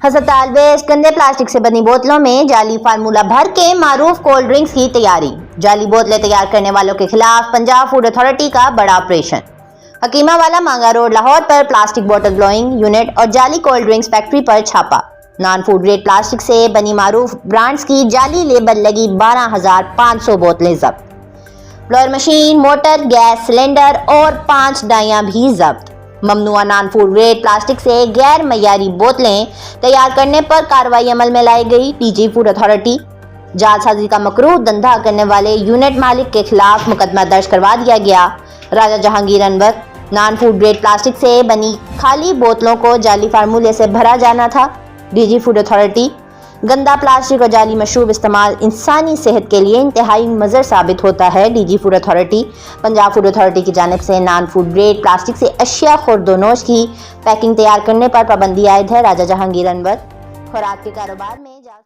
हस्पताल वेस्ट गंदे प्लास्टिक से बनी बोतलों में जाली फार्मूला भर के मारूफ कोल्ड ड्रिंक्स की तैयारी। जाली बोतलें तैयार करने वालों के खिलाफ पंजाब फूड अथॉरिटी का बड़ा ऑपरेशन। हकीमावाला मांगा रोड लाहौर पर प्लास्टिक बोतल ब्लोइंग यूनिट और जाली कोल्ड ड्रिंक्स फैक्ट्री पर छापा। नॉन फूड ग्रेड प्लास्टिक से बनी मारूफ ब्रांड्स की जाली लेबल लगी 12,500 बोतलें जब्त। Blower machine, motor, gas cylinder और 5 डाइयां भी जब्त। ममनुआ नॉन फूड ग्रेड प्लास्टिक से गैर मयारी बोतलें तैयार करने पर कार्रवाई अमल में लाई गई। डीजी फूड अथॉरिटी जालसाजी का मकरूह धंधा करने वाले यूनिट मालिक के खिलाफ मुकदमा दर्ज करवा दिया गया। Raja Jahangir Anwar non food grade plastic से बनी खाली बोतलों को जाली फार्मूले से भरा जाना था। डीजी फूड अथॉरिटी गंदा प्लास्टिक और जाली मशरूब इस्तेमाल इंसानी सेहत के लिए इंतहाई मुज़र साबित होता है। DG food authority Punjab food authority की जानिब से नॉन फूड ग्रेड प्लास्टिक से अशिया खुर्दोनोश की पैकिंग तैयार करने पर पाबंदी आयद है। राजा जहांगीर अनवर खुराक के कारोबार में